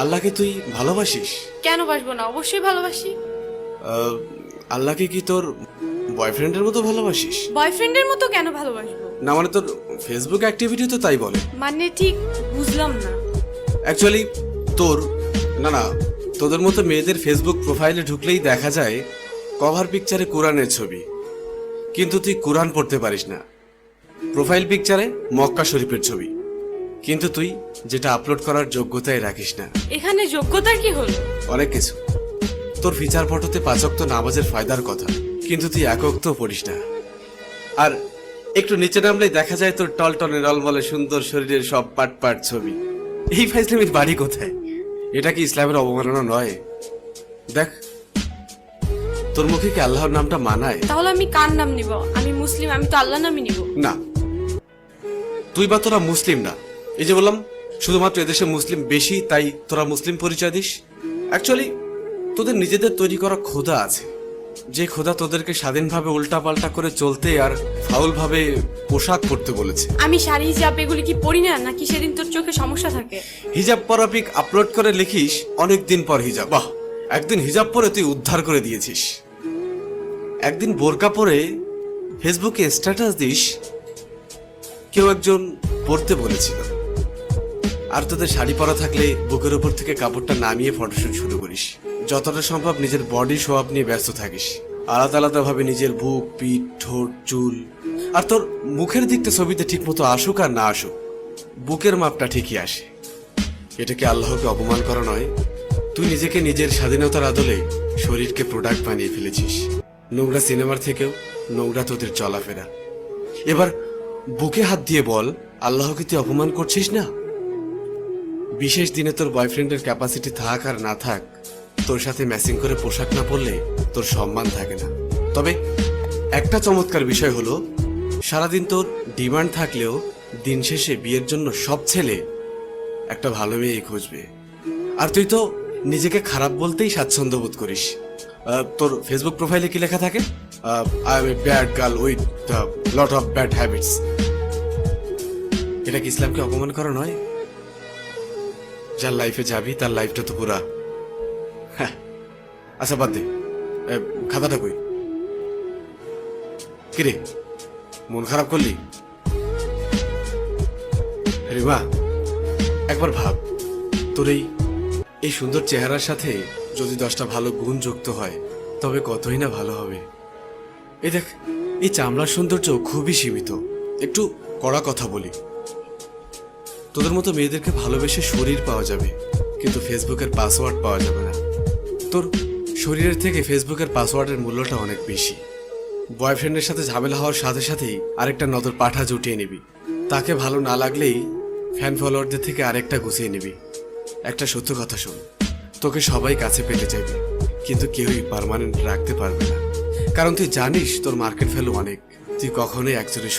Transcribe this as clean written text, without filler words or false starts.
আল্লাহকে তুই ভালোবাসিস? কেন বাসবো না, অবশ্যই ভালোবাসি। আল্লাহকে কি তোর বয়ফ্রেন্ডের মতো ভালোবাসিস? বয়ফ্রেন্ডের মতো কেন ভালোবাসবো? না মানে তোর ফেসবুক অ্যাক্টিভিটি তো তাই বলে। মানে ঠিক বুঝলাম না। অ্যাকচুয়ালি তোর না তোদের মতো মেয়েদের ফেসবুক প্রোফাইলে ঢুকলেই দেখা যায় কভার পিকচারে কোরআনের ছবি, কিন্তু তুই কোরআন পড়তে পারিস না। প্রোফাইল পিকচারে মক্কা শরীফের ছবি, কিন্তু তুই যেটা আপলোড করার যোগ্যতাই রাখিস না। এখানে যোগ্যতার কি হলো? অনেক কিছু। তোর ফিচার ফটোতে 5 ওয়াক্ত নামাজের ফায়দার কথা, কিন্তু তুই 1 ওয়াক্তও পড়িস না। আর একটু নিচে নামলেই দেখা যায় তোর টলটলে রলমলে সুন্দর শরীরের সব পাট পাট ছবি। এই ফাইজলামির বাড়ি কোথায়? এটা কি ইসলামের অবমাননা নয়? দেখ, তোর মুখে কি আল্লাহর নামটা মানায়? তাহলে আমি কার নাম নিব? আমি মুসলিম, আমি তো আল্লাহ নামই নিব। না, তুই বা তোরা মুসলিম না। এই যে বললাম, শুধুমাত্র এদেশে মুসলিম বেশি তাই তোরা মুসলিম পরিচয় দিস। অ্যাকচুয়ালি তোদের নিজেদের তৈরি করা খোদা আছে, যে খোদা তোদেরকে স্বাধীনভাবে উল্টাপাল্টা করে চলতে আর ফাউল ভাবে পোশাক পরতে বলেছে। আমি শাড়ি হিজাব এগুলি কি পরি না, নাকি সেদিন তোর চোখে সমস্যা থাকে? হিজাব পরা পিক আপলোড করে লিখিস অনেক দিন পর হিজাব। বাহ, একদিন হিজাব পরে তুই উদ্ধার করে দিয়েছিস। একদিন বোরকা পরে ফেসবুকে স্ট্যাটাস দিস কেউ একজন পড়তে বলেছিল। আর তোদের শাড়ি পরা থাকলে বুকের উপর থেকে কাপড়টা নামিয়ে ফটোশুট শুরু করিস। যতটা সম্ভব নিজের বডি শো আপ নিয়ে ব্যস্ত থাকিস। আলাদা আলাদা ভাবে নিজের বুক, পিঠ, ঠোঁট, চুল। আর তোর মুখের দিকটা ছবিতে ঠিক মতো আসুক আর না আসুক, বুকের মাপটা ঠিকই আসে। এটা কি আল্লাহকে অপমান করা নয়? তুই নিজেকে নিজের স্বাধীনতার আদলে শরীরকে প্রোডাক্ট বানিয়ে ফেলেছিস। নোংরা সিনেমার থেকেও নোংরা তোদের চলাফেরা। এবার বুকে হাত দিয়ে বল, আল্লাহকে তুই অপমান করছিস না? বিশেষ দিনে তোর বয়ফ্রেন্ডের ক্যাপাসিটি থাক আর না থাক, তোর সাথে ম্যাচিং করে পোশাক না পরলে তোর সম্মান থাকে না। তবে একটা চমৎকার বিষয় হলো, সারাদিন তোর ডিমান্ড থাকলেও দিন শেষে বিয়ের জন্য সব ছেলে একটা ভালো মেয়ে খুঁজবে। আর তুই তো নিজেকে খারাপ বলতেই স্বাচ্ছন্দ্য বোধ করিস। তোর ফেসবুক প্রোফাইলে কি লেখা থাকে? I M a bad girl with lot of bad habits. এটা কি ইসলামকে অপমান করা নয়? যার লাইফে যাবি তার লাইফটা তো পুরা। হ্যাঁ, আচ্ছা বাদ দে, খাতাটা কই? কিরে, মন খারাপ করলি? রিমা, একবার ভাব, তোর এই সুন্দর চেহারার সাথে যদি 10টা ভালো গুণ যুক্ত হয় তবে কতই না ভালো হবে। এই দেখ, এই চামড়ার সৌন্দর্য খুবই সীমিত। একটু কড়া কথা বলি, তোদের মতো মেয়েদেরকে ভালোবেসে শরীর পাওয়া যাবে, কিন্তু ফেসবুকের পাসওয়ার্ড পাওয়া যাবে না। তোর শরীরের থেকে ফেসবুকের পাসওয়ার্ডের মূল্যটা অনেক বেশি। বয়ফ্রেন্ডের সাথে ঝামেলা হওয়ার সাথে সাথেই আরেকটা নজর পাঠা জুটিয়ে নিবি। তাকে ভালো না লাগলেই ফ্যান ফলোয়ারদের থেকে আরেকটা গুছিয়ে নিবি। একটা সত্য কথা শোন, তোকে সবাই কাছে পেতে চাইবে, কিন্তু কেউই পার্মানেন্ট রাখতে পারবে না। কারণ তুই জানিস তোর মার্কেট ভ্যালু অনেক। তুই কখনোই একজনের